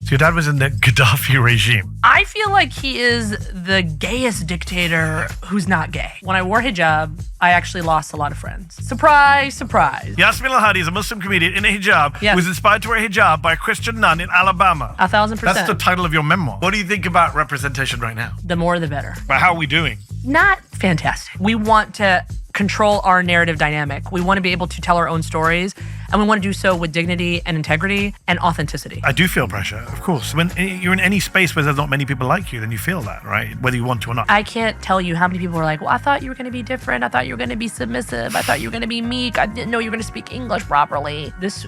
So your dad was in the Gaddafi regime. I feel like he is the gayest dictator who's not gay. When I wore hijab, I actually lost a lot of friends. Surprise, surprise. Yasmin Elhady is a Muslim comedian in a hijab who was inspired to wear hijab by a Christian nun in Alabama. 1,000%. That's the title of your memoir. What do you think about representation right now? The more the better. But how are we doing? Not fantastic. We want to control our narrative dynamic. We want to be able to tell our own stories, and we want to do so with dignity and integrity and authenticity. I do feel pressure, of course. When you're in any space where there's not many people like you, then you feel that, right? Whether you want to or not. I can't tell you how many people are like, well, I thought you were going to be different. I thought you were going to be submissive. I thought you were going to be meek. I didn't know you were going to speak English properly. This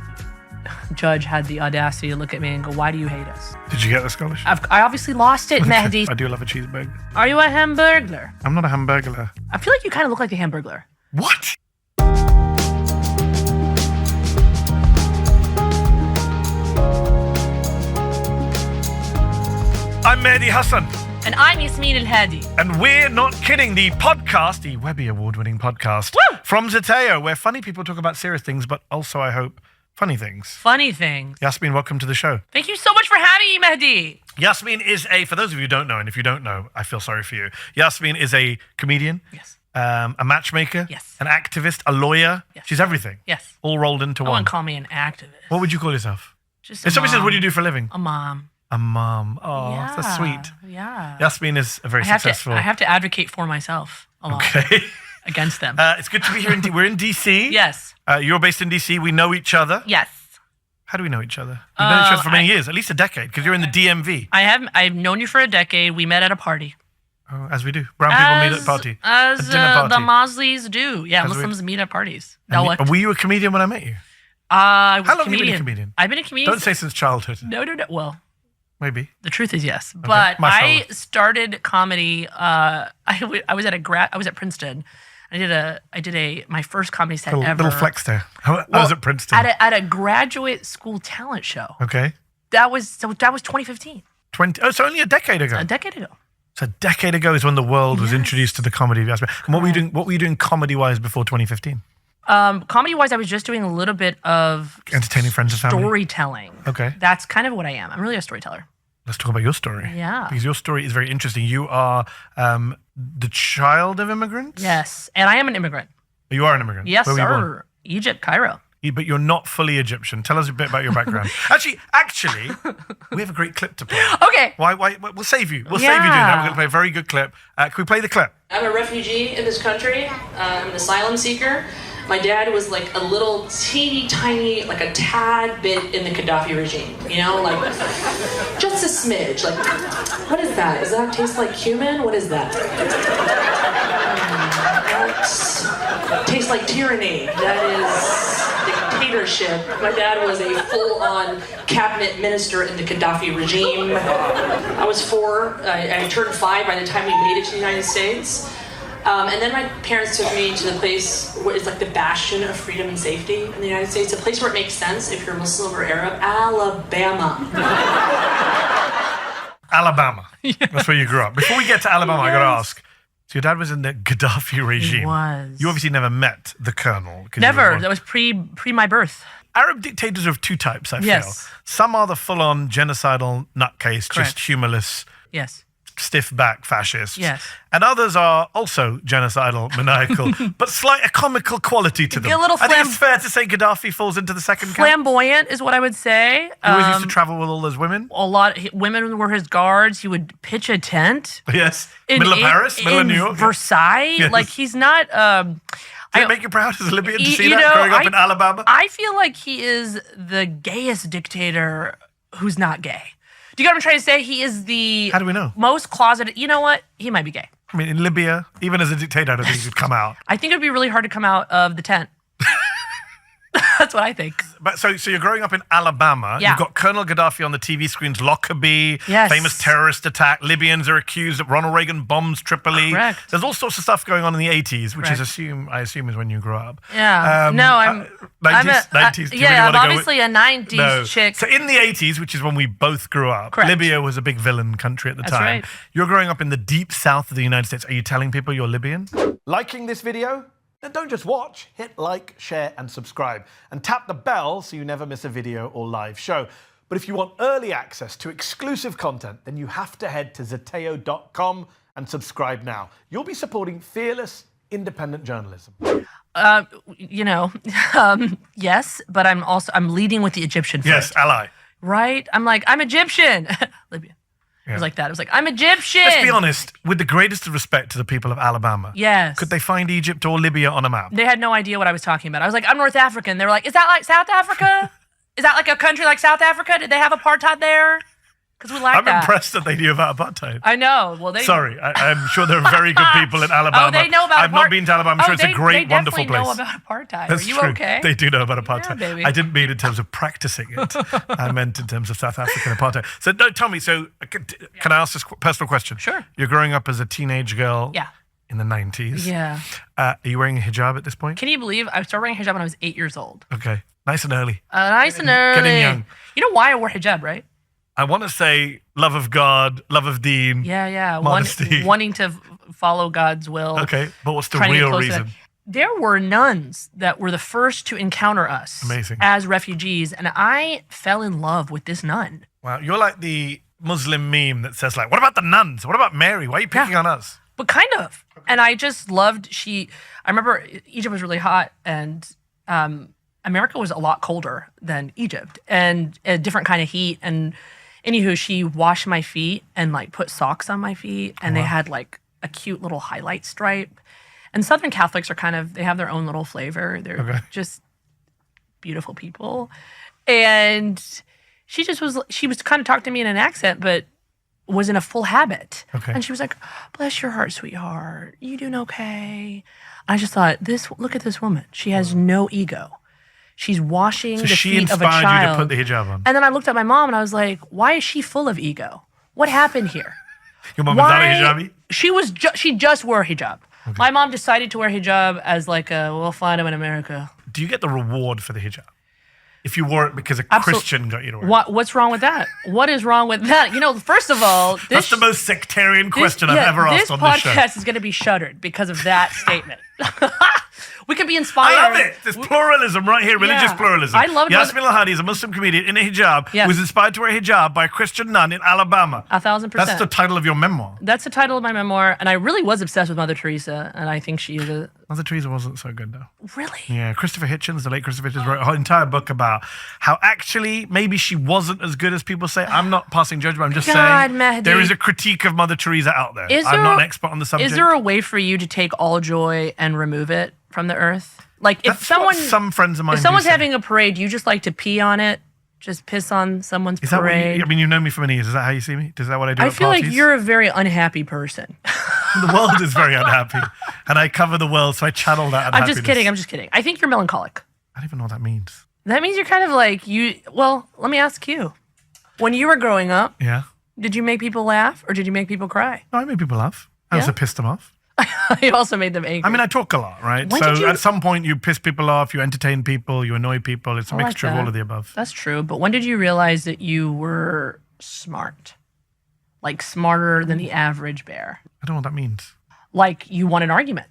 judge had the audacity to look at me and go, why do you hate us? Did you get the scholarship? I obviously lost it, Mehdi. I do love a cheeseburger. Are you a Hamburglar? I'm not a Hamburglar. I feel like you kind of look like a Hamburglar. What? I'm Mehdi Hasan. And I'm Yasmin Elhady. And we're not kidding, the podcast, the Webby Award-winning podcast from Zateo, where funny people talk about serious things, but also, I hope, funny things. Funny things. Yasmin, welcome to the show. Thank you so much for having me, Mehdi. Yasmin is for those of you who don't know, and if you don't know, I feel sorry for you. Yasmin is a comedian. Yes. A matchmaker. Yes. An activist, a lawyer. Yes. She's everything. Yes. All rolled into No one. one call me an activist. What would you call yourself? Just If somebody mom. says, what do you do for a living? A mom. A mom. Oh, Yeah. that's sweet. Yeah. Yasmin is a very successful. I have to advocate for myself a lot. Okay. Against them. It's good to be here. We're in DC. Yes. You're based in DC. We know each other. Yes. How do we know each other? We've known each other for many years, at least a decade, because you're in the DMV. I've known you for a decade. We met at a party. Oh, as we do. Brown people meet at a party. As a dinner party. the Muslims do. Yeah, As Muslims meet at parties. And were you a comedian when I met you? I was How long a have you comedian. been a comedian? I've been a comedian. Don't say since childhood. No. Well, Maybe. the truth is yes. But I started comedy. I was at Princeton. I did my first comedy set ever. Little flex there. I was at Princeton. At a graduate school talent show. Okay. That was 2015. So only a decade ago. A decade ago. So a decade ago is when the world was introduced to the comedy of Yasmin. And what were you doing comedy-wise before 2015? Comedy-wise, I was just doing a little bit of entertaining friends and family. Storytelling. Okay. That's kind of what I am. I'm really a storyteller. Let's talk about your story. Yeah. Because your story is very interesting. You are the child of immigrants? Yes. And I am an immigrant. You are an immigrant? Yes, Where were you born? sir. Egypt, Cairo. But you're not fully Egyptian. Tell us a bit about your background. Actually, we have a great clip to play. Okay. Why? We'll save you. We'll save you doing that. We're going to play a very good clip. Can we play the clip? I'm a refugee in this country. I'm an asylum seeker. My dad was like a little teeny tiny, like a tad bit in the Gaddafi regime. You know, like just a smidge. Like, what is that? Does that taste like cumin? What is that? That tastes like tyranny. That is dictatorship. My dad was a full-on cabinet minister in the Gaddafi regime. I was 4. I turned 5 by the time we made it to the United States. And then my parents took me to the place where it's like the bastion of freedom and safety in the United States, a place where it makes sense if you're Muslim or Arab, Alabama. Alabama. Yes. That's where you grew up. Before we get to Alabama, I got to ask. So your dad was in the Gaddafi regime. He was. You obviously never met the colonel. Never. That was pre my birth. Arab dictators are of two types, I feel. Yes. Some are the full-on genocidal nutcase, Correct. just humorless, Yes. stiff-back fascists. Yes. And others are also genocidal, maniacal, but a comical quality to them. A little I think it's fair to say Gaddafi falls into the second camp. Flamboyant is what I would say. He always used to travel with all those women. Women were his guards. He would pitch a tent. Yes. Middle of Paris, middle of New York. Versailles. Yes. Like he's not... Does it make you proud as a Libyan to see you that know, growing up in Alabama? I feel like he is the gayest dictator who's not gay. Do you get what I'm trying to say? He is the How do we know? most closeted. You know what? He might be gay. I mean, in Libya, even as a dictator, I don't think he could come out. I think it would be really hard to come out of the tent. That's what I think. But so you're growing up in Alabama. Yeah. You've got Colonel Gaddafi on the TV screens, Lockerbie, Yes. famous terrorist attack. Libyans are accused that Ronald Reagan bombs Tripoli. Correct. There's all sorts of stuff going on in the 80s, which Correct. I assume is when you grew up. Yeah. No, I'm 90s. Do you really I'm wanna go obviously a 90s chick. So in the 80s, which is when we both grew up, Correct. Libya was a big villain country at the That's time. right. You're growing up in the deep south of the United States. Are you telling people you're Libyan? Liking this video? Then don't just watch, hit like, share and subscribe. And tap the bell so you never miss a video or live show. But if you want early access to exclusive content, then you have to head to Zateo.com and subscribe now. You'll be supporting fearless, independent journalism. Yes, but I'm leading with the Egyptian first. Yes, ally. Right? I'm like, I'm Egyptian. Libya. It was like that. It was like, I'm Egyptian. Let's be honest, with the greatest of respect to the people of Alabama. Yes. Could they find Egypt or Libya on a map? They had no idea what I was talking about. I was like, I'm North African. They were like, is that like South Africa? Is that like a country like South Africa? Did they have apartheid there? Because we like that. I'm impressed that they knew about apartheid. I know. Well, Sorry, I'm sure there are very good people in Alabama. Oh, they know about I've not been to Alabama. I'm sure it's a great, wonderful place. They definitely know about apartheid. That's Are you true. okay? They do know about apartheid. Yeah, baby. I didn't mean in terms of practicing it. I meant in terms of South African apartheid. So, no, tell me, can I ask this personal question? Sure. You're growing up as a teenage girl Yeah. in the 90s. Yeah. Are you wearing a hijab at this point? Can you believe I started wearing hijab when I was 8 years old? Okay. Nice and early. Nice and early. Getting young. You know why I wore hijab, right? I want to say love of God, love of deen. Yeah. Modesty. Wanting to follow God's will. Okay, but what's the Trying to get real close to reason? that. There were nuns that were the first to encounter us Amazing. as refugees, and I fell in love with this nun. Wow, you're like the Muslim meme that says like, what about the nuns? What about Mary? Why are you picking on us? But kind of. And I just loved, I remember Egypt was really hot, and America was a lot colder than Egypt, and a different kind of heat. And anywho, she washed my feet and like put socks on my feet, and they had like a cute little highlight stripe. And Southern Catholics are they have their own little flavor. They're just beautiful people. And she was kind of talking to me in an accent, but was in a full habit. Okay. And she was like, bless your heart, sweetheart. You doing okay? I just thought, look at this woman. She has no ego. She's washing the feet of a child. So she inspired you to put the hijab on? And then I looked at my mom and I was like, why is she full of ego? What happened here? Your mom is not a hijabi? She just wore a hijab. Okay. My mom decided to wear hijab as like we'll find him in America. Do you get the reward for the hijab? If you wore it because a Christian got you to wear it? What's wrong with that? What is wrong with that? You know, first of all, that's the most sectarian question I've ever asked on this show. This podcast is going to be shuttered because of that statement. We could be inspired. I love it. There's pluralism right here, religious pluralism. I love it. Yasmin Elhady is a Muslim comedian in a hijab who was inspired to wear a hijab by a Christian nun in Alabama. 1,000%. That's the title of your memoir. That's the title of my memoir, and I really was obsessed with Mother Teresa, and I think she is a... Mother Teresa wasn't so good, though. Really? Yeah, Christopher Hitchens, the late Christopher Hitchens, wrote an entire book about how actually maybe she wasn't as good as people say. I'm not passing judgment, I'm just saying Mehdi. there is a critique of Mother Teresa out there. I'm not an expert on the subject. Is there a way for you to take all joy and remove it from the earth? Like if some friends of mine if someone's having a parade, you just like to pee on it, just piss on someone's parade. I mean, you've known me for many years. Is that how you see me? Is that what I do at feel parties? like you're a very unhappy person. The world is very unhappy, and I cover the world, so I channel that unhappiness. I'm just kidding. I think you're melancholic. I don't even know what that means. That means you're kind of like well, let me ask you. When you were growing up, did you make people laugh or did you make people cry? No, I made people laugh. I also pissed them off. You also made them angry. I mean, I talk a lot, right? So at some point you piss people off, you entertain people, you annoy people. It's a mixture of all of the above. That's true. But when did you realize that you were smart? Like smarter than the average bear? I don't know what that means. Like you won an argument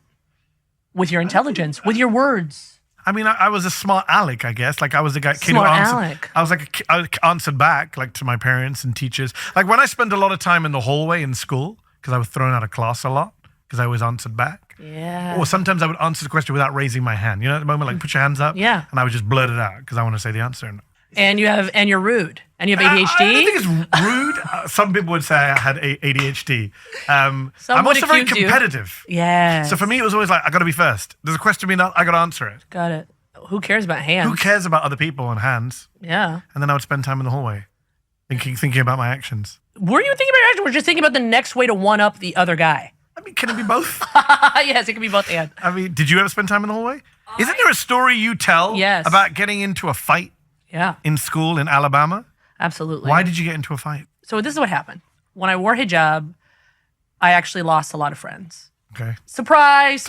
with your intelligence, with your words. I mean, I was a smart aleck, I guess. Like I was a kid who answered. I was like, I answered back like to my parents and teachers. Like when I spent a lot of time in the hallway in school, because I was thrown out of class a lot. Because I always answered back. Yeah. Or sometimes I would answer the question without raising my hand. You know, at the moment, like put your hands up. Yeah. And I would just blurt it out because I want to say the answer. And you're rude. And you have ADHD. I don't think it's rude. Some people would say I had ADHD. I'm also very competitive. Yeah. So for me, it was always like, I got to be first. There's a question being asked, I got to answer it. Got it. Who cares about hands? Who cares about other people and hands? Yeah. And then I would spend time in the hallway thinking about my actions. Were you thinking about your actions? Or just thinking about the next way to one up the other guy? I mean, can it be both? Yes, it can be both and. I mean, did you ever spend time in the hallway? Isn't there a story you tell about getting into a fight in school in Alabama? Absolutely. Why did you get into a fight? So this is what happened. When I wore hijab, I actually lost a lot of friends. Okay. Surprise.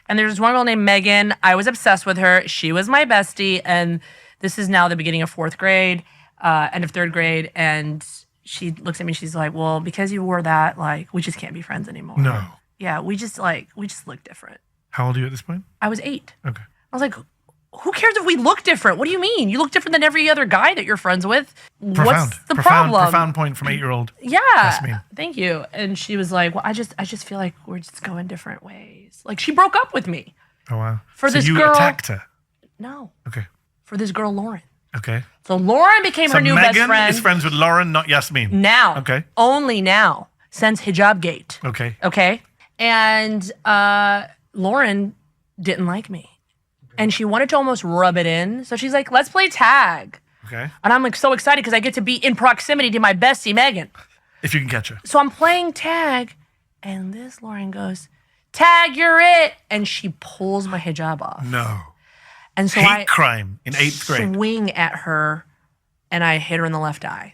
And there's one girl named Megan. I was obsessed with her. She was my bestie. And this is now the beginning of 4th grade, end of 3rd grade. And she looks at me, she's like, well, because you wore that, like, we just can't be friends anymore. No. Yeah, we just look different. How old are you at this point? I was 8. Okay. I was like, who cares if we look different? What do you mean? You look different than every other guy that you're friends with. What's the problem? Profound point from 8-year-old. Yeah. Yasmin. Thank you. And she was like, well, I just feel like we're just going different ways. Like, she broke up with me. Oh, wow. For this you girl. attacked her? No. Okay. For this girl, Lauren. Okay. So Lauren became her new best friend. Megan is friends with Lauren, not Yasmin. Now. Okay. Only now. Since hijab gate. Okay. Okay. And Lauren didn't like me. And she wanted to almost rub it in. So she's like, let's play tag. Okay. And I'm like so excited because I get to be in proximity to my bestie, Megan. If you can catch her. So I'm playing tag. And this Lauren goes, tag, you're it. And she pulls my hijab off. No. And so Hate crime in 8th grade. Swing at her. And I hit her in the left eye.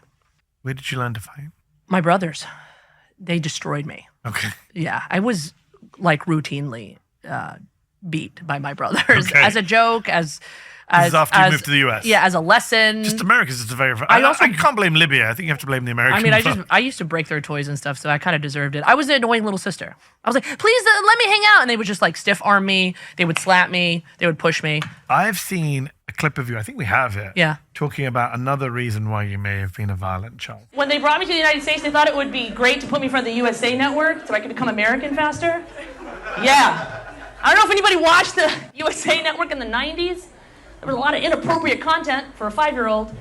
Where did you learn to fight? My brothers. They destroyed me. Okay. Yeah. I was like routinely beat by my brothers as a joke, this is after you moved to the US. Yeah, as a lesson. Just America's just a very. I can't blame Libya. I think you have to blame the Americans. I mean, I used to break their toys and stuff, so I kind of deserved it. I was an annoying little sister. I was like, please let me hang out, and they would just like stiff arm me. They would slap me. They would push me. I've seen a clip of you. I think we have it. Yeah. Talking about another reason why you may have been a violent child. When they brought me to the United States, they thought it would be great to put me in front of the USA Network so I could become American faster. Yeah. I don't know if anybody watched the USA Network in the 90s. There was a lot of inappropriate content for a 5-year-old.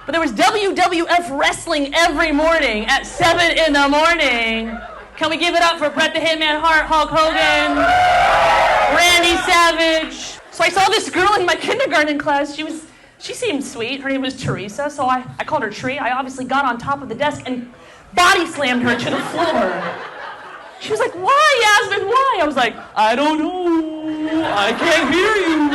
But there was WWF wrestling every morning at 7 in the morning. Can we give it up for Bret the Hitman Hart, Hulk Hogan, Randy Savage? So I saw this girl in my kindergarten class. She seemed sweet. Her name was Teresa, so I called her Tree. I obviously got on top of the desk and body slammed her to the floor. She was like, why, Yasmin, why? I was like, I don't know. I can't hear you.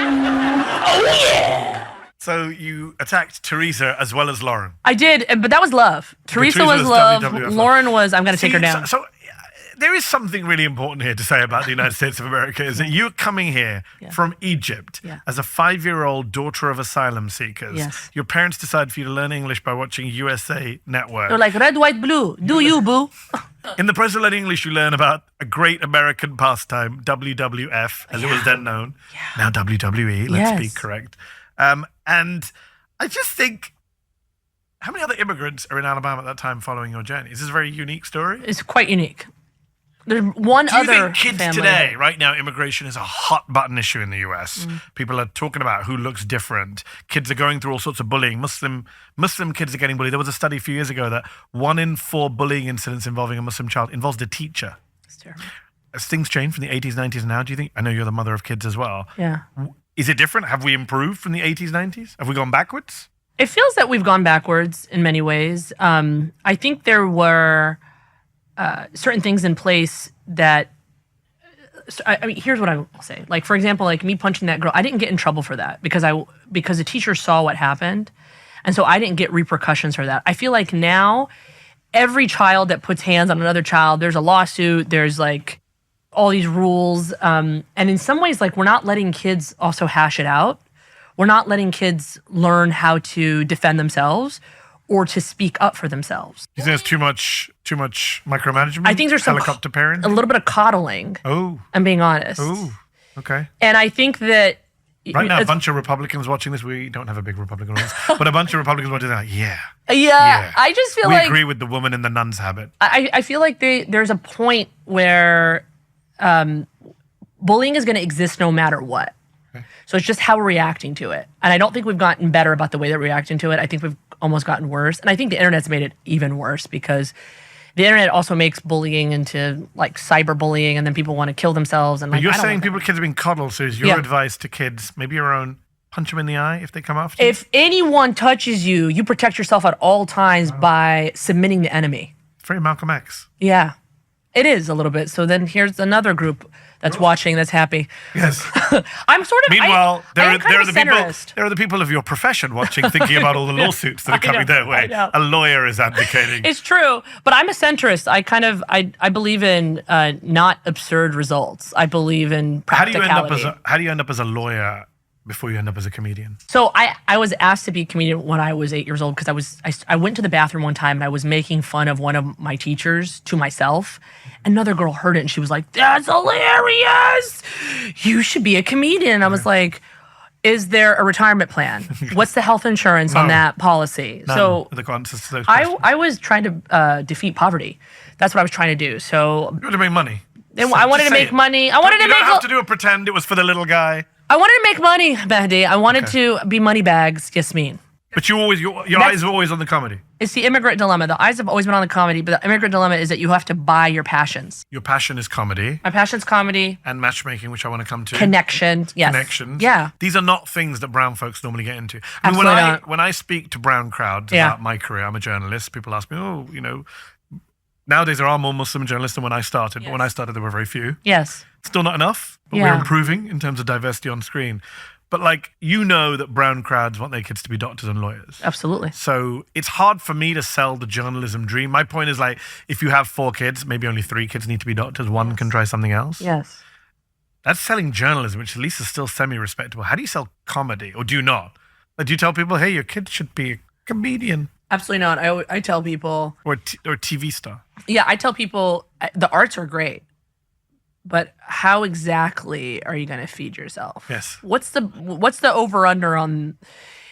Oh, yeah. So you attacked Teresa as well as Lauren. I did, but that was love. Teresa was love. WWF. Lauren was, I'm going to take her down. So there is something really important here to say about the United States of America, is that you're coming here from Egypt as a 5-year-old daughter of asylum seekers. Yes. Your parents decided for you to learn English by watching USA Network. They're like, red, white, blue. Do you, boo? In the process of learning English, you learn about a great American pastime, WWF, as it was then known. Yeah. Now WWE, let's be correct. And I just think, how many other immigrants are in Alabama at that time following your journey? Is this a very unique story? It's quite unique. There's one other Do you think kids family today, right now, immigration is a hot button issue in the US. People are talking about who looks different. Kids are going through all sorts of bullying. Muslim kids are getting bullied. There was a study a few years ago that 1 in 4 bullying incidents involving a Muslim child involves the teacher. It's terrible. As things changed from the 80s, 90s and now, do you think? I know you're the mother of kids as well. Yeah. Is it different? Have we improved from the 80s, 90s? Have we gone backwards? It feels that we've gone backwards in many ways. I think there were certain things in place that, I mean, here's what I will say. Like, for example, like me punching that girl, I didn't get in trouble for that because the teacher saw what happened. And so I didn't get repercussions for that. I feel like now every child that puts hands on another child, there's a lawsuit, there's like all these rules. And in some ways, like, we're not letting kids also hash it out. We're not letting kids learn how to defend themselves or to speak up for themselves. You think there's too much micromanagement? I think there's some helicopter parenting? a little bit of coddling. Oh. I'm being honest. Oh, okay. And I think that right now, a bunch of Republicans watching this. We don't have a big Republican audience, but a bunch of Republicans watching this, like, yeah. I just feel we like agree with the woman in the nun's habit. I feel like there's a point where bullying is going to exist no matter what. Okay. So it's just how we're reacting to it. And I don't think we've gotten better about the way that we're reacting to it. I think we've almost gotten worse. And I think the internet's made it even worse because the internet also makes bullying into like cyberbullying, and then people want to kill themselves. And but like, you're saying kids are being coddled. So is your advice to kids, maybe your own, punch them in the eye if they come after you? If anyone touches you, you protect yourself at all times by submitting the enemy. Very Malcolm X. Yeah, it is a little bit. So then here's another group that's watching that's happy. Yes. I'm sort of. Meanwhile, there are the people of your profession watching, thinking about all the lawsuits that are coming their way. A lawyer is advocating. It's true, but I'm a centrist. I believe in not absurd results. I believe in practicality. How do you end up as a lawyer before you end up as a comedian? So I was asked to be a comedian when I was 8 years old because I went to the bathroom one time and I was making fun of one of my teachers to myself. Another girl heard it and she was like, "That's hilarious! You should be a comedian." And I was like, Is there a retirement plan? What's the health insurance on that policy? So the answers to those questions. I was trying to defeat poverty. That's what I was trying to do. So you wanted to make money. I wanted to make money. I wanted to make. You don't have to do a pretend. It was for the little guy. I wanted to make money, Mehdi. I wanted to be money bags, Yasmin. But your eyes are always on the comedy. It's the Immigrant Dilemma. The eyes have always been on the comedy, but the Immigrant Dilemma is that you have to buy your passions. Your passion is comedy. My passion's comedy. And matchmaking, which I want to come to. Connection, yes. Connections. Yeah. These are not things that brown folks normally get into. I mean, Absolutely not. when I speak to brown crowds about my career, I'm a journalist, people ask me, oh, you know, nowadays there are more Muslim journalists than when I started, but when I started there were very few. Yes. Still not enough, but we're improving in terms of diversity on screen. But like, you know that brown crowds want their kids to be doctors and lawyers. Absolutely. So it's hard for me to sell the journalism dream. My point is like, if you have 4 kids, maybe only 3 kids need to be doctors. 1 can try something else. Yes. That's selling journalism, which at least is still semi-respectable. How do you sell comedy? Or do you not? Like, do you tell people, hey, your kid should be a comedian? Absolutely not. I tell people. Or a TV star. Yeah, I tell people the arts are great. But how exactly are you going to feed yourself? Yes. What's the over under on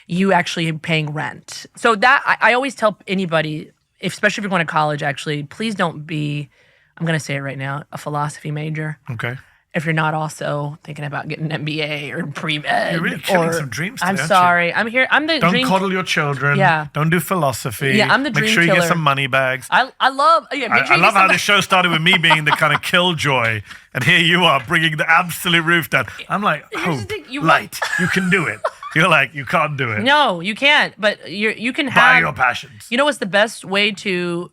you actually paying rent? So that I always tell anybody, especially if you're going to college, actually, please don't be, I'm going to say it right now, a philosophy major. Okay. If you're not also thinking about getting an MBA or pre-med. You're really killing some dreams today, I'm sorry. I'm here. I'm the Don't coddle your children. Yeah. Don't do philosophy. Yeah, I'm the dream Make sure you killer. get some money bags. I love. Yeah, make sure I you love get how some- this show started with me being the kind of killjoy, and here you are bringing the absolute roof down. I'm like, Here's the hope, thing, light, you can do it. You're like, you can't do it. No, you can't. But you can Buy have. your passions. You know what's the best way to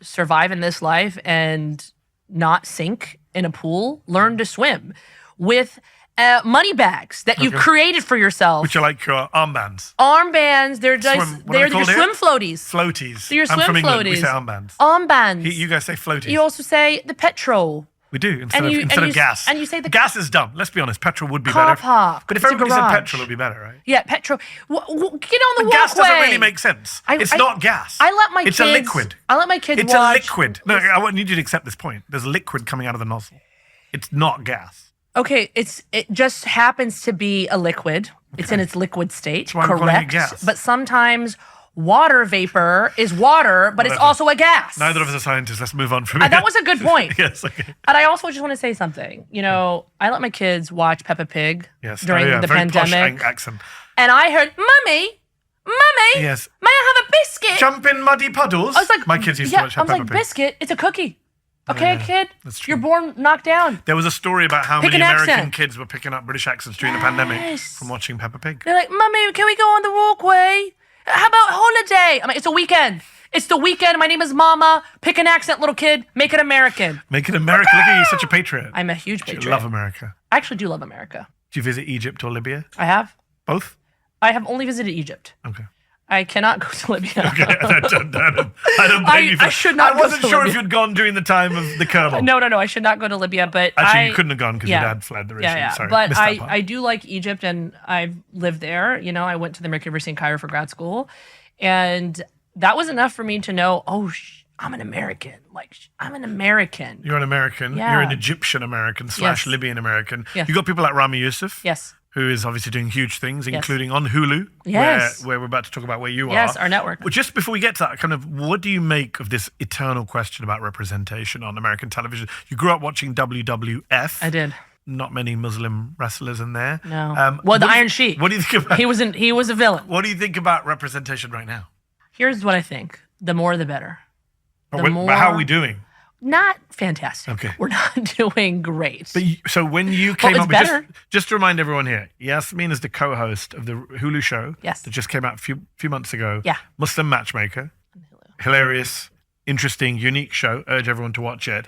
survive in this life and not sink in a pool? Learn to swim with money bags that you've created for yourself. Which are like your armbands. Armbands. They're just What are they your called swim here? floaties. Floaties. They're your I'm swim from England. We floaties. say armbands. Armbands. You guys say floaties. You also say the petrol. We do, instead And of gas. and you say the gas is dumb. Let's be honest. Petrol would be car better. park. But if It's a everybody said garage. petrol, it would be better, right? Yeah, petrol. Get on the walkway. Gas doesn't really make sense. It's not gas. I let my It's kids. a liquid. I let my kids It's watch. a liquid. No, I need you to accept this point. There's liquid coming out of the nozzle. It's not gas. Okay, it just happens to be a liquid. It's in its liquid state. That's why I'm calling it gas. But sometimes water vapor is water, but it's Whatever. also a gas. Neither of us are scientists. Let's move on from it. That was a good point. Yes, okay. And I also just want to say something. You know, I let my kids watch Peppa Pig Yes. during the very pandemic. posh accent. And I heard, Mummy, Yes. may I have a biscuit? Jump in muddy puddles. I was like, my kids used to watch I was Peppa like, Pig. biscuit, it's a cookie. Okay, kid, that's true. you're born knocked down. There was a story about how Pick many an American accent. kids were picking up British accents during the pandemic Yes. from watching Peppa Pig. They're like, Mummy, can we go on the walkway? How about holiday? I'm like, it's a weekend. It's the weekend. My name is Mama. Pick an accent, little kid. Make it American. Make it America. Look at you, such a patriot. I'm a huge You patriot. love America. I actually do love America. Do you visit Egypt or Libya? I have. Both? I have only visited Egypt. Okay. I cannot go to Libya. Okay, I don't blame you for I should not I go wasn't to sure if Libya. you'd gone during the time of the Colonel. No, I should not go to Libya, but Actually, you couldn't have gone because yeah. your dad fled the regime. Yeah, yeah. Sorry, But missed that part. I do like Egypt, and I've lived there. You know, I went to the American University in Cairo for grad school, and that was enough for me to know, I'm an American. I'm an American. You're an American. Yeah. You're an Egyptian American / Yes. Libyan American. Yes. You got people like Rami Youssef. Yes. Who is obviously doing huge things, Yes. including on Hulu, Yes. where we're about to talk about where you are. Yes, our network. Well, just before we get to that, kind of, what do you make of this eternal question about representation on American television? You grew up watching WWF. I did. Not many Muslim wrestlers in there. No. Well, the Iron Sheik. What do you think about? He was a villain. What do you think about representation right now? Here's what I think: the more, the better. But how are we doing? Not fantastic. Okay. We're not doing great. But so when you came it's up with better. just to remind everyone here, Yasmin is the co-host of the Hulu show Yes. that just came out a few months ago. Yeah. Muslim Matchmaker. Hilarious, interesting, unique show. Urge everyone to watch it.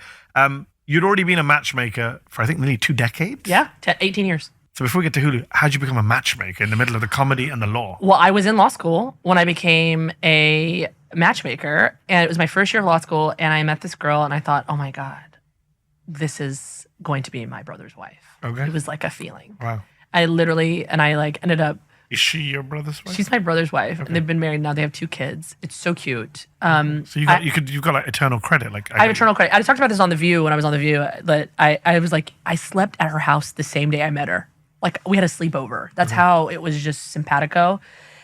You'd already been a matchmaker for I think nearly 2 decades. Yeah, 18 years. So before we get to Hulu, how'd you become a matchmaker in the middle of the comedy and the law? Well, I was in law school when I became a matchmaker, and it was my first year of law school, and I met this girl, and I thought, oh my God, this is going to be my brother's wife. Okay. It was like a feeling. Wow. I ended up, Is she your brother's wife? she's my brother's wife, and they've been married now. They have 2 kids. It's so cute. So you've got like eternal credit. Like I have eternal credit. I talked about this on The View when I was on The View, but I was like, I slept at her house the same day I met her. Like we had a sleepover. That's how it was just simpatico.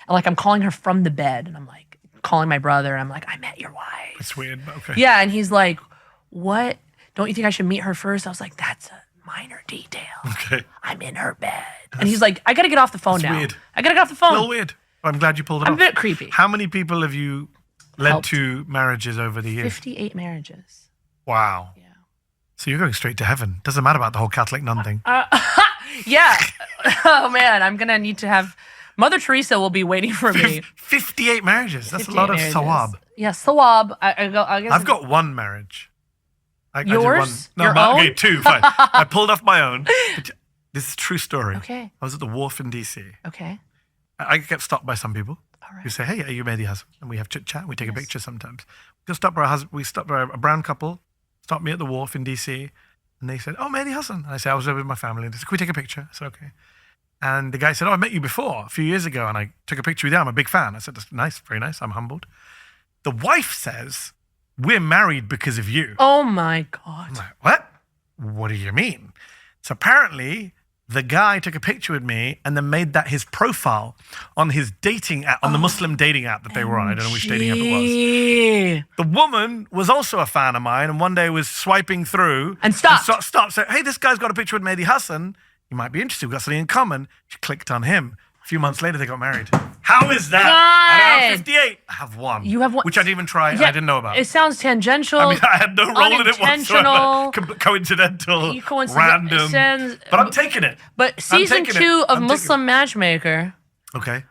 And like I'm calling her from the bed and I'm like calling my brother and I'm like, I met your wife. It's weird, but okay. Yeah, and he's like, what? Don't you think I should meet her first? I was like, that's a minor detail. Okay. I'm in her bed. And he's like, I gotta get off the phone now. Weird. I gotta get off the phone. A little weird. I'm glad you pulled it off. I'm a bit creepy. How many people have you led Helped. to marriages over the years? 58 marriages. Wow. Yeah. So you're going straight to heaven. Doesn't matter about the whole Catholic nun thing. Yeah. Oh man, I'm gonna need to have Mother Teresa will be waiting for me. 58 marriages. That's a lot of sawab. Yeah, sawab. I guess I've got one marriage. I did yours? No, Your okay, own? 2. Fine. I pulled off my own. But this is a true story. Okay. I was at the wharf in DC. Okay. I get stopped by some people All right. who say, "Hey, are you Mehdi Hasan?" And we have chit chat. We take a picture sometimes. We stopped by a brown couple. Stopped me at the wharf in DC, and they said, "Oh, Mehdi Hasan." And I said, "I was there with my family." And they said, "Can we take a picture?" I said, "Okay." And the guy said, "Oh, I met you before a few years ago, and I took a picture with you. I'm a big fan." I said, "That's nice, very nice. I'm humbled." The wife says, "We're married because of you." Oh my God. I'm like, "What? What do you mean?" So apparently, the guy took a picture with me and then made that his profile on his dating app, on the Muslim dating app that they were on. I don't know which dating app it was. The woman was also a fan of mine and one day was swiping through. And stopped. Stopped. Said, "Hey, this guy's got a picture with Mehdi Hasan. You might be interested. We've got something in common." She clicked on him. A few months later, they got married. How is that? I have 58. I have one. You have one. Which I didn't even try. Yeah, I didn't know about. It sounds tangential. I mean, I had no role in it unintentional, whatsoever. Coincidental, random. But I'm taking it. But season 2 of Muslim Matchmaker, Okay.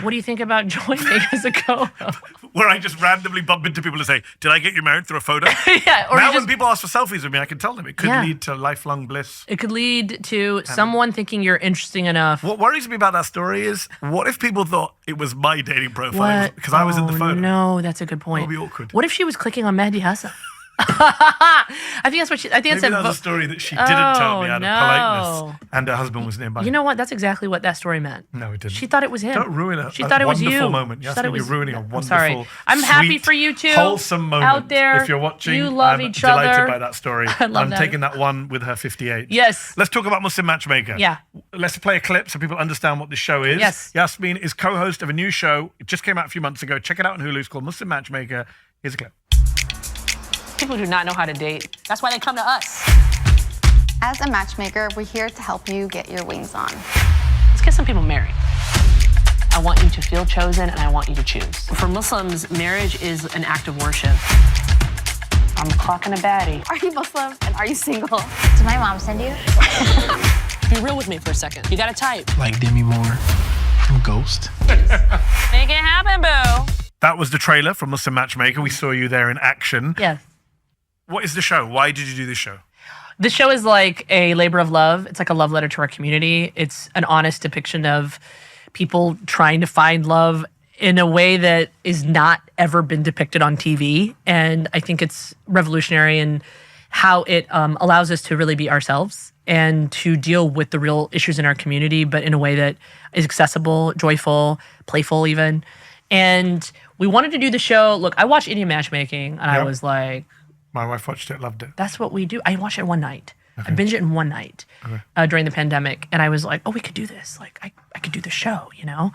what do you think about joining as a co-host? Where I just randomly bump into people and say, "Did I get you married through a photo?" Yeah. Or Now you when people ask for selfies with me, I can tell them it could lead to lifelong bliss. it could lead to someone thinking you're interesting enough. What worries me about that story is, what if people thought it was my dating profile because I was in the photo? No, that's a good point. That would be awkward. What if she was clicking on Mehdi Hasan? I think that's what she. I think Maybe that's that's a story that she didn't tell me out of politeness, and her husband was nearby. You know what? That's exactly what that story meant. No, it didn't. She thought it was him. Don't ruin it. She thought it was you. Wonderful moment. She Yes, thought it you're was. ruining a I'm wonderful, sorry. I'm happy sweet, for you two. wholesome moment out there. If you're watching, you love I'm each delighted other. by that story. I love I'm that. taking that one with her 58. Yes. Let's talk about Muslim Matchmaker. Yeah. Let's play a clip so people understand what this show is. Yes. Yasmin is co-host of a new show. It just came out a few months ago. Check it out on Hulu. It's called Muslim Matchmaker. Here's a clip. People do not know how to date. That's why they come to us. As a matchmaker, we're here to help you get your wings on. Let's get some people married. I want you to feel chosen and I want you to choose. For Muslims, marriage is an act of worship. I'm clocking a baddie. Are you Muslim and are you single? Did my mom send you? Be real with me for a second. You got a type. Like Demi Moore from Ghost. Make it happen, boo. That was the trailer from Muslim Matchmaker. We saw you there in action. Yes. What is the show? Why did you do this show? This show is like a labor of love. It's like a love letter to our community. It's an honest depiction of people trying to find love in a way that is not ever been depicted on TV. And I think it's revolutionary in how it allows us to really be ourselves and to deal with the real issues in our community, but in a way that is accessible, joyful, playful even. And we wanted to do the show. Look, I watched Indian Matchmaking and I was like, My wife watched it, loved it. that's what we do. I watched it one night. I binged it in one night during the pandemic. And I was like, oh, we could do this. Like, I could do the show, you know?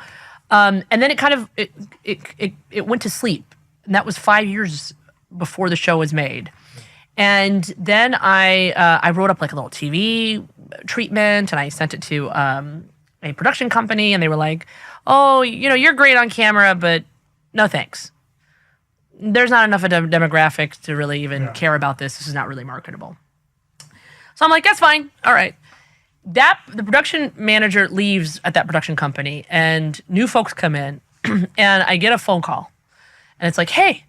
And then it kind of, it went to sleep. And that was 5 years before the show was made. And then I wrote up like a little TV treatment and I sent it to a production company. And they were like, oh, you know, you're great on camera, but no thanks. There's not enough of a demographic to really even care about this. This is not really marketable. So I'm like, that's fine. All right. The production manager leaves at that production company and new folks come in and I get a phone call and it's like, hey,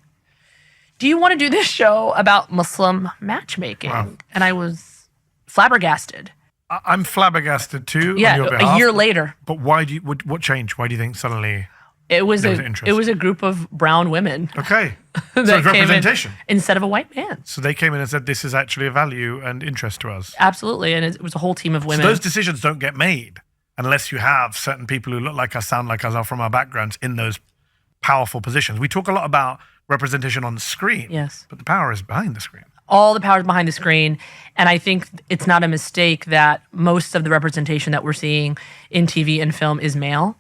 do you want to do this show about Muslim matchmaking? Wow. And I was flabbergasted. I'm flabbergasted too. Yeah, on your behalf. a year later. But why do you? What changed? Why do you think suddenly? It was There was interest. it was a group of brown women Okay, so that it's came in representation. instead of a white man. So they came in and said, "This is actually a value and interest to us." Absolutely, and it was a whole team of So women. those decisions don't get made unless you have certain people who look like us, sound like us, are from our backgrounds in those powerful positions. We talk a lot about representation on the screen. Yes. But the power is behind the screen. All the powers behind the screen. And I think it's not a mistake that most of the representation that we're seeing in TV and film is male,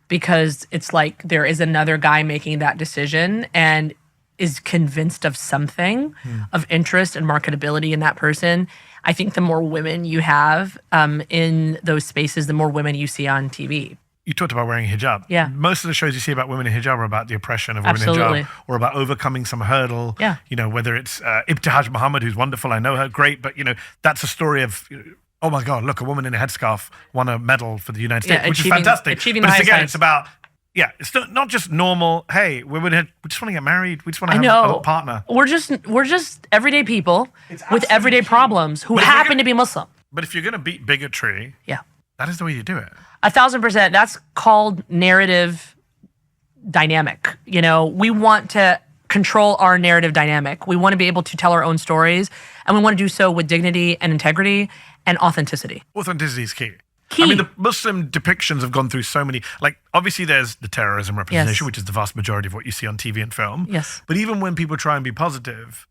because it's like there is another guy making that decision and is convinced of something of interest and marketability in that person. I think the more women you have in those spaces, the more women you see on TV. You talked about wearing hijab. Yeah. Most of the shows you see about women in hijab are about the oppression of women in hijab, or about overcoming some hurdle. Yeah. You know, whether it's Ibtihaj Muhammad, who's wonderful, I know her, great, but you know, that's a story of, oh my God, look, a woman in a headscarf won a medal for the United States, which is fantastic. Achieving but the it's, highest again, it's about, it's not just normal, hey, we just want to get married, we just want to have a partner. We're just everyday people with everyday problems who happen to be Muslim. But if you're going to beat bigotry, that is the way you do it. 1,000%. That's called narrative dynamic. You know, we want to control our narrative dynamic. We want to be able to tell our own stories, and we want to do so with dignity and integrity and authenticity. Authenticity is key. I mean, the Muslim depictions have gone through so many, like, obviously there's the terrorism representation, which is the vast majority of what you see on TV and film. Yes. But even when people try and be positive,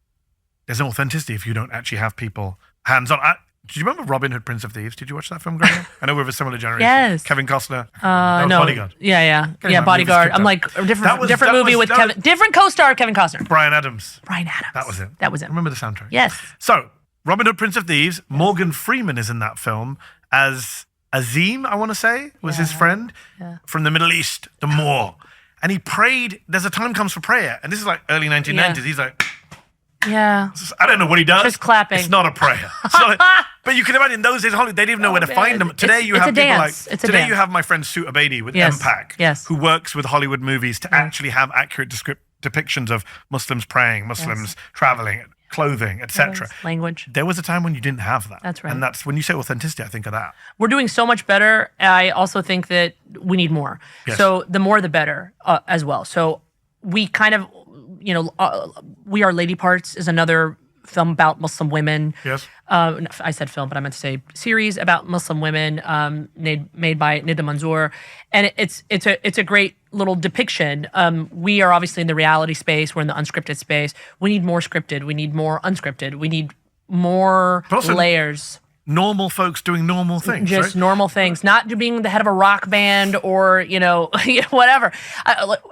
there's an authenticity if you don't actually have people hands-on. Do you remember Robin Hood, Prince of Thieves? Did you watch that film growing up? I know we're of a similar generation. Yes. Kevin Costner. That was no. Bodyguard. Yeah, Bodyguard. I'm like, different movie with Kevin, different co-star Kevin Costner. Brian Adams. That was it. I remember the soundtrack. Yes. So, Robin Hood, Prince of Thieves, Morgan Freeman is in that film as Azim, I want to say, was his friend from the Middle East, the Moor. And he prayed, there's a time comes for prayer. And this is like early 1990s. He's like, I don't know what he does. Just clapping. It's not a prayer. But you can imagine those days, they didn't even know where to find them. Today you have people like, today you have my friend Sue Abedi with MPAC, who works with Hollywood movies to actually have accurate depictions of Muslims praying, Muslims traveling, clothing, etc. Language. There was a time when you didn't have that. That's right. And that's when you say authenticity, I think of that. We're doing so much better. I also think that we need more. Yes. So the more the better as well. So we kind of, We Are Lady Parts is another film about Muslim women. Yes. I said film, but I meant to say series about Muslim women made by Nida Manzoor. And it's a great little depiction. We are obviously in the reality space. We're in the unscripted space. We need more scripted. We need more unscripted. We need more layers. Normal folks doing normal things. Just normal things. Not being the head of a rock band or, whatever.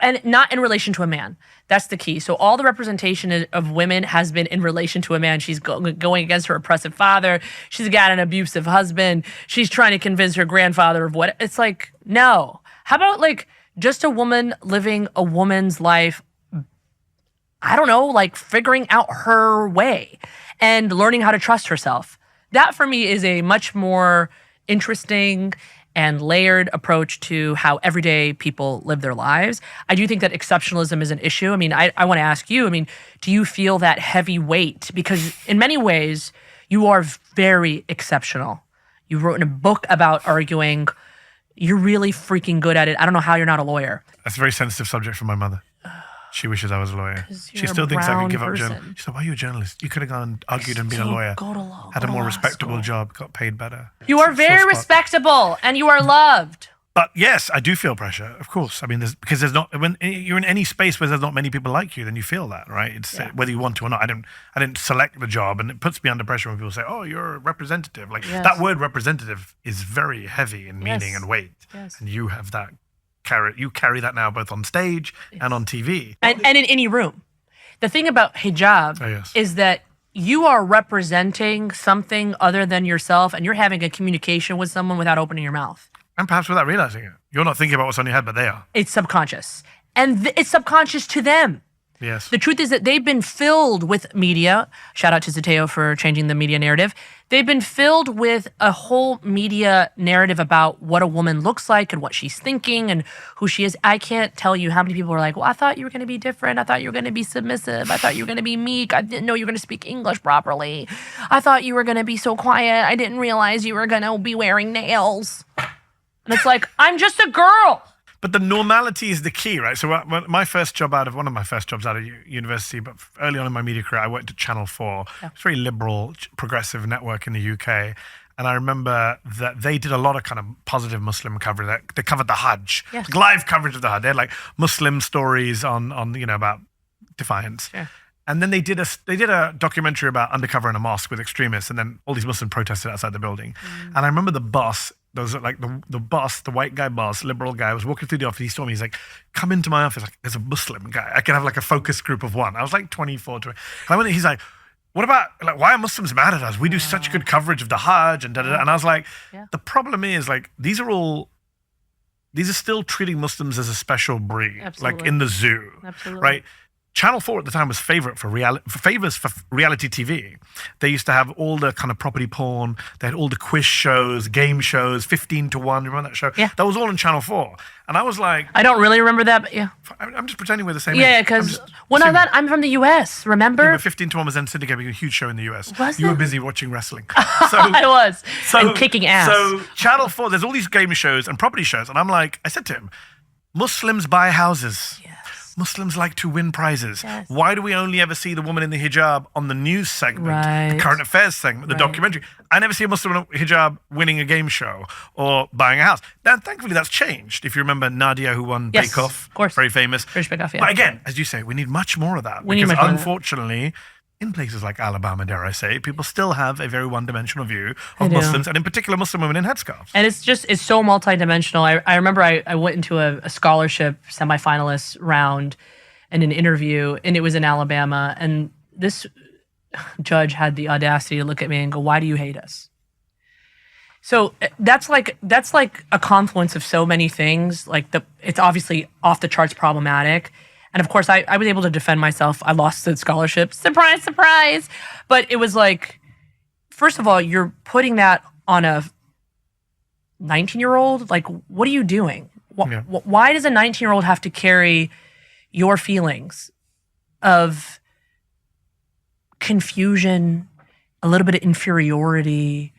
And not in relation to a man. That's the key. So all the representation of women has been in relation to a man. She's going against her oppressive father. She's got an abusive husband. She's trying to convince her grandfather of what. It's like, no. How about just a woman living a woman's life, I don't know, figuring out her way and learning how to trust herself. That for me is a much more interesting and layered approach to how everyday people live their lives. I do think that exceptionalism is an issue. I mean, I want to ask you, do you feel that heavy weight? Because in many ways, you are very exceptional. You wrote in a book about arguing. You're really freaking good at it. I don't know how you're not a lawyer. That's a very sensitive subject for my mother. She wishes I was a lawyer. She still thinks I could give up journalism. She said, why are you a journalist? You could have gone and argued and been a lawyer. Had a more respectable job, got paid better. You are very respectable and you are loved. But yes, I do feel pressure, of course. I mean, because there's not, when you're in any space where there's not many people like you, then you feel that, right? It's whether you want to or not. I didn't select the job, and it puts me under pressure when people say, oh, you're a representative. That word representative is very heavy in meaning and weight. Yes. And you have that. You carry that now both on stage and on TV. And in any room. The thing about hijab is that you are representing something other than yourself, and you're having a communication with someone without opening your mouth. And perhaps without realizing it. You're not thinking about what's on your head, but they are. It's subconscious. And it's subconscious to them. Yes. The truth is that they've been filled with media. Shout out to Zateo for changing the media narrative. They've been filled with a whole media narrative about what a woman looks like and what she's thinking and who she is. I can't tell you how many people are like, well, I thought you were going to be different. I thought you were going to be submissive. I thought you were going to be meek. I didn't know you were going to speak English properly. I thought you were going to be so quiet. I didn't realize you were going to be wearing nails. And it's like, I'm just a girl. But the normality is the key, right? So one of my first jobs out of university, but early on in my media career, I worked at Channel 4. It's a very liberal, progressive network in the UK. And I remember that they did a lot of kind of positive Muslim coverage. They covered the Hajj, live coverage of the Hajj. They had Muslim stories on about defiance. Sure. And then they did a documentary about undercover in a mosque with extremists, and then all these Muslims protested outside the building. And I remember the boss, the white guy boss, liberal guy, was walking through the office. He saw me. He's like, "Come into my office. Like, there's a Muslim guy. I can have like a focus group of one." I was like 24. And I went in, he's like, "What about, like, why are Muslims mad at us? We do such good coverage of the Hajj and da-da-da." And I was like, the problem is, like, these are still treating Muslims as a special breed, like in the zoo, right? Channel 4 at the time was favors for reality TV. They used to have all the kind of property porn. They had all the quiz shows, game shows, 15 to 1. Remember that show? Yeah. That was all on Channel 4. And I was like... I don't really remember that, but yeah. I'm just pretending we're the same age. Yeah, because... I'm from the U.S., remember? Yeah, but 15 to 1 was then syndicated, a huge show in the U.S. Was you it? were busy watching wrestling. I was. And kicking ass. So Channel 4, there's all these game shows and property shows. And I said to him, Muslims buy houses. Yes. Muslims like to win prizes. Yes. Why do we only ever see the woman in the hijab on the news segment, the current affairs segment, the documentary? I never see a Muslim in a hijab winning a game show or buying a house. Now, thankfully, that's changed. If you remember Nadia, who won Bake Off, of course. Very famous. British Bake Off, yeah. But again, as you say, we need much more of that. We need because much more of that. unfortunately, in places like Alabama, dare I say, people still have a very one-dimensional view They of do. Muslims, and in particular Muslim women in headscarves. And it's so multidimensional. I remember I went into a scholarship semifinalist round and an interview, and it was in Alabama. And this judge had the audacity to look at me and go, "Why do you hate us?" So that's like a confluence of so many things. It's obviously off the charts problematic. And of course, I was able to defend myself. I lost the scholarship. Surprise, surprise. But it was like, first of all, you're putting that on a 19-year-old? Like, what are you doing? Why does a 19-year-old have to carry your feelings of confusion, a little bit of inferiority,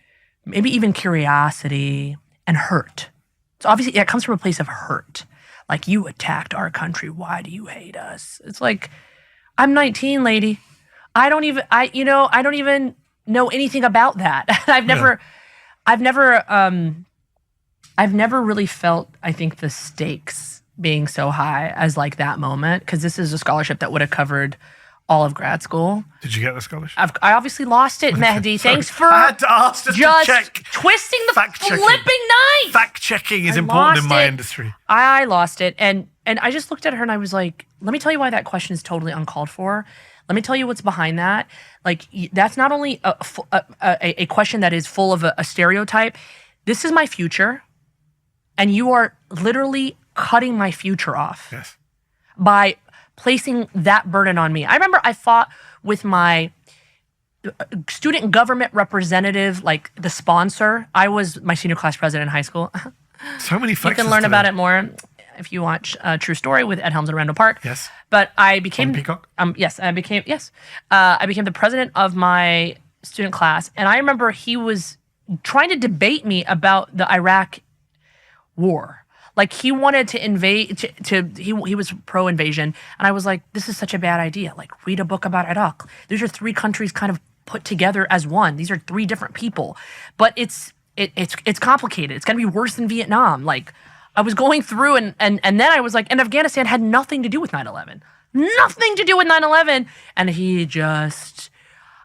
maybe even curiosity, and hurt? So obviously, it comes from a place of hurt. Like, you attacked our country. Why do you hate us? It's like, I'm 19, lady. I don't even know anything about that. I've never really felt, I think, the stakes being so high as like that moment, because this is a scholarship that would have covered all of grad school. Did you get the scholarship? I obviously lost it, Mehdi. Thanks for I had to ask just to check. Twisting the Fact-checking. flipping knife. Fact-checking is important in my industry. I lost it. And I just looked at her and I was like, let me tell you why that question is totally uncalled for. Let me tell you what's behind that. Like, that's not only a question that is full of a stereotype. This is my future. And you are literally cutting my future off by placing that burden on me. I remember I fought with my student government representative, like the sponsor. I was my senior class president in high school. So many flexes. You can learn about it more if you watch True Story with Ed Helms and Randall Park. Yes. But I became On Peacock? I became the president of my student class, and I remember he was trying to debate me about the Iraq war. Like, he wanted to invade, he was pro-invasion. And I was like, this is such a bad idea. Like, read a book about Iraq. These are three countries kind of put together as one. These are three different people. But it's complicated. It's going to be worse than Vietnam. Like, I was going through and then I was like, and Afghanistan had nothing to do with 9/11. Nothing to do with 9/11.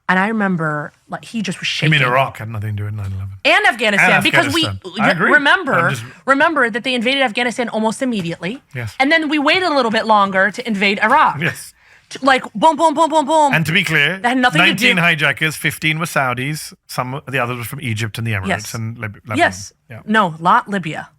And I remember, like, he just was shaking. You mean Iraq had nothing to do with 9/11? And Afghanistan, because I agree. remember that they invaded Afghanistan almost immediately. Yes. And then we waited a little bit longer to invade Iraq. Yes. Like, boom, boom, boom, boom, boom. And to be clear, that had nothing 19 to do. hijackers, 15 were Saudis, some of the others were from Egypt and the Emirates Yes. and Lebanon. Yes. Yeah. No, Libya.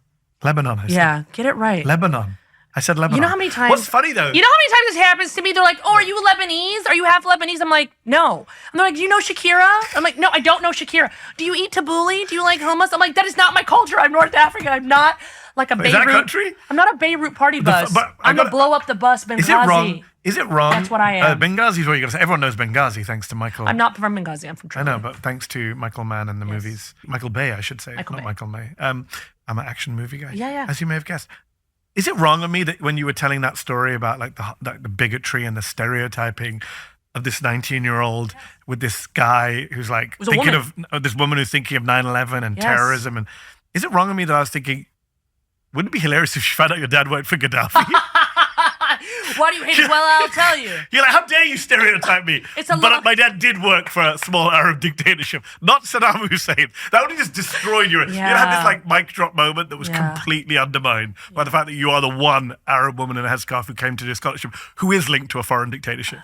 Lebanon, I said. Yeah, get it right. Lebanon. I said Lebanon. You know how many times... What's funny, though? You know how many times this happens to me? They're like, oh, are you Lebanese? Are you half Lebanese? I'm like, no. And they're like, do you know Shakira? I'm like, no, I don't know Shakira. Do you eat tabbouleh? Do you like hummus? I'm like, that is not my culture. I'm North African. I'm not like a Beirut. Is that a country? I'm not a Beirut party bus. but I'm going to blow up the bus, Benghazi. Is it wrong? Is it wrong? That's what I am. Benghazi is what you're going to say. Everyone knows Benghazi, thanks to Michael. I'm not from Benghazi. I'm from I Tripoli. know, but thanks to Michael Mann and the movies. Michael Bay, I should say. Michael not Bay. Michael May. I'm an action movie guy. Yeah, yeah. As you may have guessed. Is it wrong of me that when you were telling that story about like the bigotry and the stereotyping of this 19-year-old with this guy who's like was a thinking woman. of this woman who's thinking of 9/11 and Yes. terrorism, and is it wrong of me that I was thinking, wouldn't it be hilarious if she found out your dad worked for Gaddafi? Why do you hate it? Well, I'll tell you. You're like, how dare you stereotype me? But my dad did work for a small Arab dictatorship, not Saddam Hussein. That would have just destroyed you. You had this like mic drop moment that was completely undermined by the fact that you are the one Arab woman in a headscarf who came to this scholarship who is linked to a foreign dictatorship.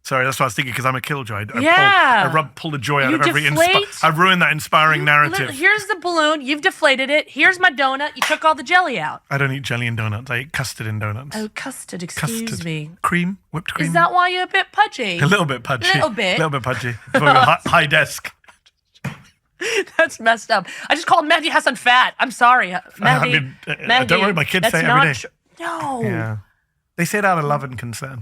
Sorry, that's what I was thinking because I'm a killjoy. I pull the joy out of every I've ruined that inspiring narrative. Here's the balloon. You've deflated it. Here's my donut. You took all the jelly out. I don't eat jelly in donuts. I eat custard in donuts. Oh, custard. Excuse me. Cream, whipped cream. Is that why you're a bit pudgy? A little bit pudgy. A little bit. A little bit pudgy. High desk. That's messed up. I just called Mehdi Hasan fat. I'm sorry. Mehdi. Mehdi, don't worry, my kids say it every day. No. Yeah. They say it out of love and concern.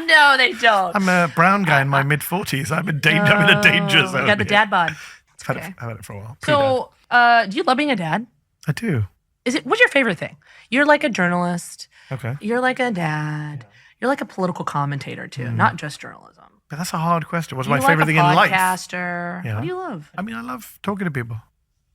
No, they don't. I'm a brown guy in my mid-40s. I'm in a danger zone. You got the dad bod. I've had it for a while. So, do you love being a dad? I do. What's your favorite thing? You're like a journalist. Okay. You're like a dad. You're like a political commentator too, not just journalism. But that's a hard question. What's my favorite thing in life? Podcaster. Yeah. What do you love? I mean, I love talking to people.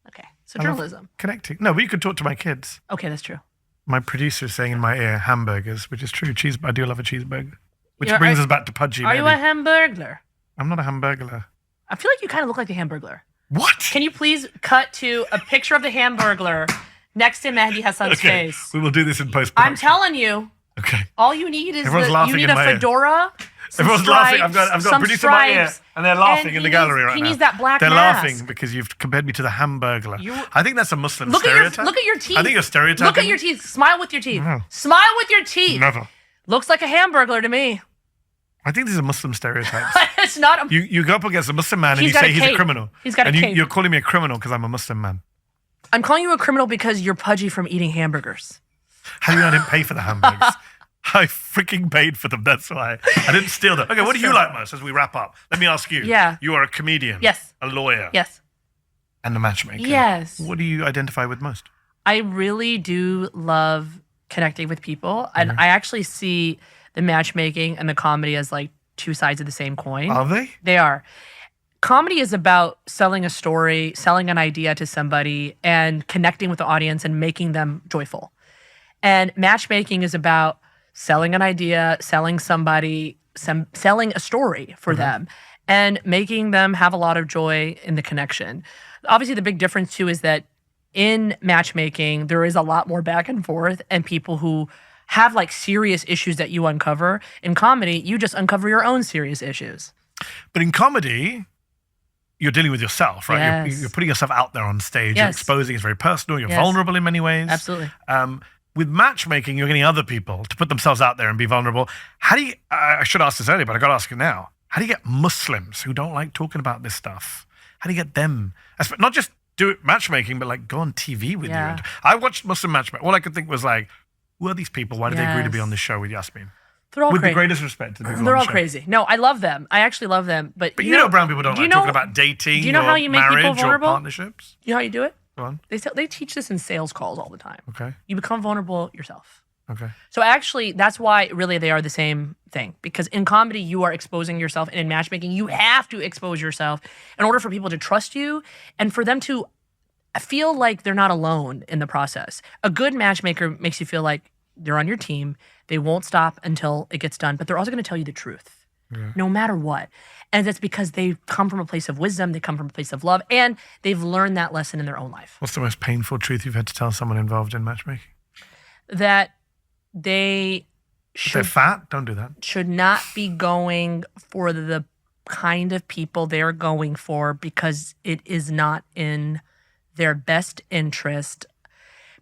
Okay. So journalism. Connecting. No, but you could talk to my kids. Okay, that's true. My producer is saying in my ear, hamburgers, which is true. I do love a cheeseburger. Which brings us back to pudgy. Are you a Hamburglar? I'm not a Hamburglar. I feel like you kind of look like the Hamburglar. What? Can you please cut to a picture of the Hamburglar next to Mehdi Hasan's face? We will do this in post-production. I'm telling you. Okay. All you need is you need a fedora. Everyone's laughing. I've got a producer in my ear, and they're laughing in the gallery right now. He needs that black They're mask. laughing because you've compared me to the Hamburglar. I think that's a Muslim stereotype. Look at your teeth. I think you're stereotyping. Look at your teeth. Smile with your teeth. No. Smile with your teeth. Never. Looks like a Hamburglar to me. I think these are Muslim stereotypes. It's not. You go up against a Muslim man and you say he's a criminal. He's got a cape. And you're calling me a criminal because I'm a Muslim man. I'm calling you a criminal because you're pudgy from eating hamburgers. How do you know I didn't pay for the hamburgers? I freaking paid for them. That's why. I didn't steal them. Okay, what do you like most as we wrap up? Let me ask you. Yeah. You are a comedian. Yes. A lawyer. Yes. And a matchmaker. Yes. What do you identify with most? I really do love connecting with people. And I actually see the matchmaking and the comedy as like two sides of the same coin. Are they? They are. Comedy is about selling a story, selling an idea to somebody, and connecting with the audience and making them joyful. And matchmaking is about selling an idea, selling somebody, selling a story for them, and making them have a lot of joy in the connection. Obviously, the big difference too is that in matchmaking, there is a lot more back and forth and people who have like serious issues that you uncover. In comedy, you just uncover your own serious issues. But in comedy, you're dealing with yourself, right? Yes. You're putting yourself out there on stage. You're exposing. It's very personal. You're vulnerable in many ways. Absolutely. With matchmaking, you're getting other people to put themselves out there and be vulnerable. How do you, I should ask this earlier, but I got to ask it now. How do you get Muslims who don't like talking about this stuff? How do you get them? Not just do it matchmaking, but like go on TV with you. I watched Muslim Matchmaking. All I could think was like, who are these people? Why did they agree to be on this show with Yasmin? They're all with crazy. The greatest respect to the people They're on all the show. crazy. No, I love them. I actually love them. But you know brown people don't like talking about dating do you know how you make people marriage or vulnerable? partnerships. You know how you do it? Go on. They teach this in sales calls all the time. Okay. You become vulnerable yourself. Okay. So actually, that's why really they are the same thing. Because in comedy, you are exposing yourself. And in matchmaking, you have to expose yourself in order for people to trust you and for them to feel like they're not alone in the process. A good matchmaker makes you feel like they're on your team. They won't stop until it gets done. But they're also going to tell you the truth, no matter what. And that's because they come from a place of wisdom. They come from a place of love. And they've learned that lesson in their own life. What's the most painful truth you've had to tell someone involved in matchmaking? That they they're fat? Don't do that. Should not be going for the kind of people they're going for because it is not in their best interest.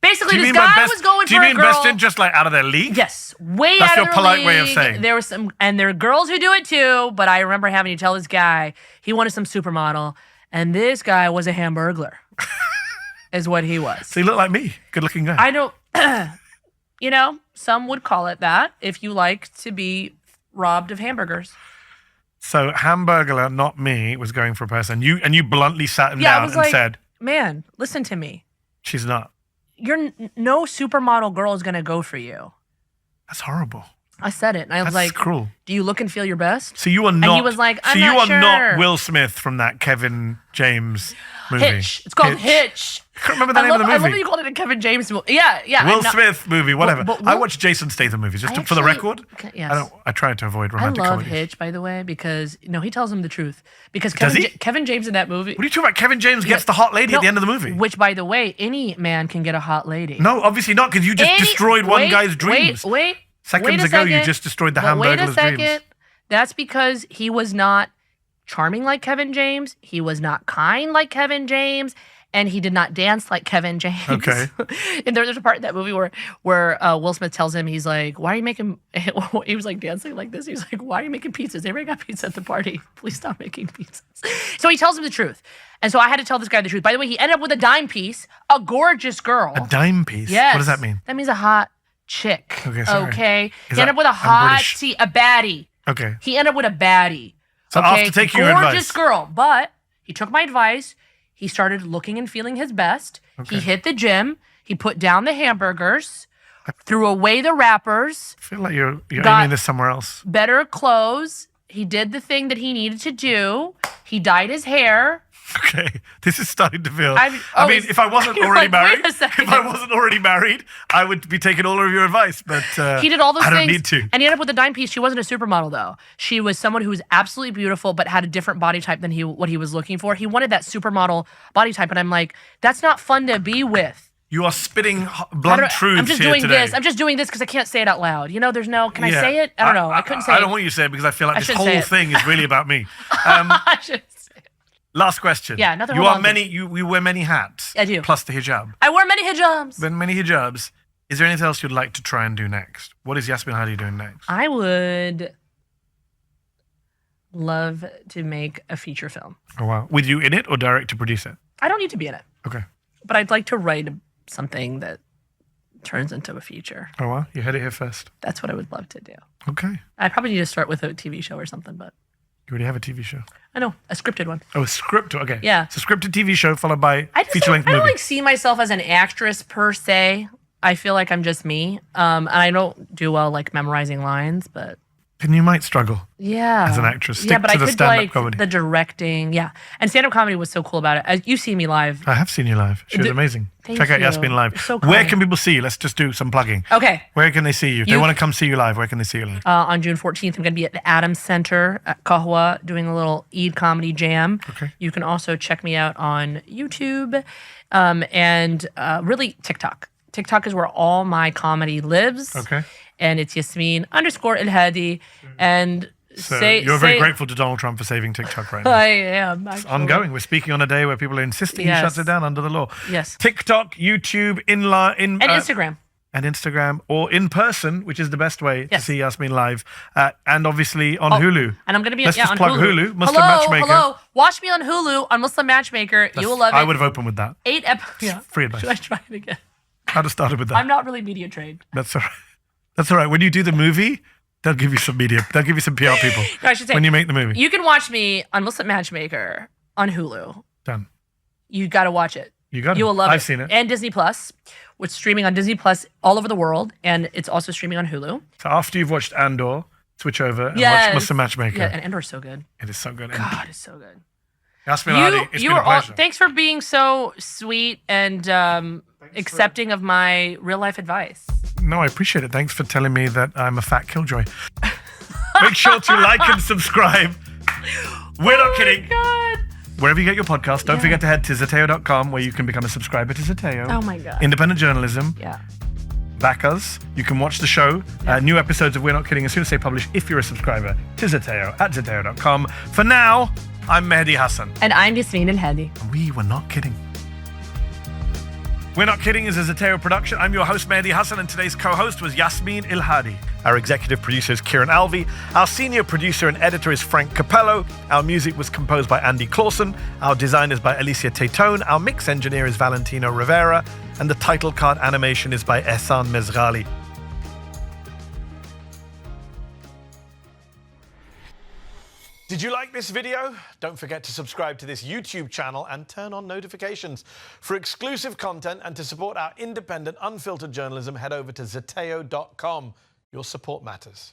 Basically, this guy was going for a girl. Do you mean best interest, like out of their league? Yes, way That's out of their league. That's your polite way of saying. There was some, and there are girls who do it too. But I remember having to tell this guy he wanted some supermodel, and this guy was a Hamburglar, is what he was. So he looked like me, good-looking guy. I don't. You know, some would call it that if you like to be robbed of hamburgers. So Hamburglar, not me, was going for a person. You bluntly sat him down and said, "Man, listen to me. She's not. No supermodel girl is going to go for you." That's horrible. I said it. And I was That's like, cruel. do you look and feel your best? So you are not. And he was like, I'm so not you are sure. not Will Smith from that Kevin James movie. Hitch. It's called Hitch. I can't remember the name of the movie. I love that you called it a Kevin James movie. Yeah. Will Smith movie, whatever. But I watch Jason Statham movies just for the record. Yes. I try to avoid I romantic love comedies. Hitch, by the way, because he tells him the truth. Because Does he? Kevin James in that movie. What are you talking about? Kevin James gets the hot lady at the end of the movie. Which, by the way, any man can get a hot lady. No, obviously not, because you just destroyed one guy's dreams. Wait Seconds a ago, you second. just destroyed the But wait a Hamburglar's second. dreams. That's because he was not charming like Kevin James. He was not kind like Kevin James. And he did not dance like Kevin James. Okay. And there's a part in that movie where Will Smith tells him, he's like, why are you making, he was like dancing like this. He was like, why are you making pizzas? Everybody got pizza at the party. Please stop making pizzas. So he tells him the truth. And so I had to tell this guy the truth. By the way, he ended up with a dime piece, a gorgeous girl. A dime piece? Yes. What does that mean? That means a hot chick. Okay, sorry. Okay. Is He ended up with a I'm hot, British. a baddie. Okay. He ended up with a baddie. So okay? after taking your advice. Gorgeous girl. But he took my advice. He started looking and feeling his best. Okay. He hit the gym. He put down the hamburgers, threw away the wrappers, I feel like you're got aiming this somewhere else. better clothes. He did the thing that he needed to do. He dyed his hair. Okay, this is starting to feel. I mean, if I wasn't you're already like, wait married, a second. if I wasn't already married, I would be taking all of your advice. But He did all those I things. don't need to. And he ended up with a dime piece. She wasn't a supermodel, though. She was someone who was absolutely beautiful, but had a different body type than what he was looking for. He wanted that supermodel body type. And I'm like, that's not fun to be with. You are spitting blunt truths I'm just here doing today. this. I'm just doing this because I can't say it out loud. There's no, can I say it? I don't know. I couldn't say it. I don't want you to say it because I feel like this shouldn't whole say it. thing is really about me. I should say it. Last question. Yeah, nothing You wrong are with many. You wear many hats. I do. Plus the hijab. I wear many hijabs. Then many hijabs. Is there anything else you'd like to try and do next? What is Yasmin Elhady doing next? I would love to make a feature film. Oh wow! With you in it or direct to produce it? I don't need to be in it, Okay. but I'd like to write something that turns into a feature. Oh wow! You heard it here first. That's what I would love to do. Okay. I probably need to start with a TV show or something, but You already have a TV show. I know, a scripted one. Oh, a script. Okay. Yeah. It's a scripted TV show followed by I feature-length don't movie. like see myself as an actress per se. I feel like I'm just me. And I don't do well like memorizing lines, but Then you might struggle. yeah. As an actress. Yeah, Stick but to I the could stand-up like comedy. the directing. Yeah. And stand-up comedy was so cool about it. You've seen me live. I have seen you live. She was amazing. Thank Check out you. Yasmin live. You're so Where kind. can people see you? Let's just do some plugging. Okay. Where can they see you? If they want to come see you live, where can they see you live? On June 14th, I'm going to be at the Adams Center at Kahwa doing a little Eid comedy jam. Okay. You can also check me out on YouTube and really TikTok. TikTok is where all my comedy lives. Okay. And it's Yasmin_Elhady. And So you're very grateful to Donald Trump for saving TikTok right now. I am. Actually. Ongoing. We're speaking on a day where people are insisting he Yes. shuts it down under the law. Yes. TikTok, YouTube, And Instagram. and Instagram, or in person, which is the best way to Yes. see Yasmin live, and obviously on Hulu. And I'm going to be Let's just on plug Hulu. Muslim Matchmaker. Hello. Watch me on Hulu on Muslim Matchmaker. You will love it. I would have opened with that. 8 episodes. Free advice. Should I try it again? I'd have started with that. I'm not really media trained. That's all right. That's all right. When you do the movie, they'll give you some media. They'll give you some PR people. No, I should say, when you make the movie. you can watch me on Muslim Matchmaker on Hulu. Done. You got to watch it. You got it. You will love it. I've seen it. And Disney Plus, which is streaming on Disney Plus all over the world, and it's also streaming on Hulu. So after you've watched Andor, switch over and Yes. watch Muslim Matchmaker. Yeah, and Andor's so good. It is so good. And God, it's so good. Yasmin Elhady, it's been a are all, pleasure. thanks for being so sweet and accepting of my real life advice. No, I appreciate it. Thanks for telling me that I'm a fat killjoy. Make sure to like and subscribe. We're not kidding. God. Wherever you get your podcast, don't forget to head to zateo.com where you can become a subscriber to Zateo. Oh my God. Independent journalism. Yeah. Back us. You can watch the show. New episodes of We're Not Kidding as soon as they publish if you're a subscriber to Zateo at zateo.com. For now, I'm Mehdi Hasan. And I'm Yasmin Elhady. We were not kidding. We're Not Kidding is a Zateo production. I'm your host, Mehdi Hasan, and today's co-host was Yasmin Elhady. Our executive producer is Kieran Alvey. Our senior producer and editor is Frank Capello. Our music was composed by Andy Clausen. Our design is by Alicia Tatone. Our mix engineer is Valentino Rivera. And the title card animation is by Ehsan Mezghali. Did you like this video? Don't forget to subscribe to this YouTube channel and turn on notifications. For exclusive content and to support our independent, unfiltered journalism, head over to zateo.com. Your support matters.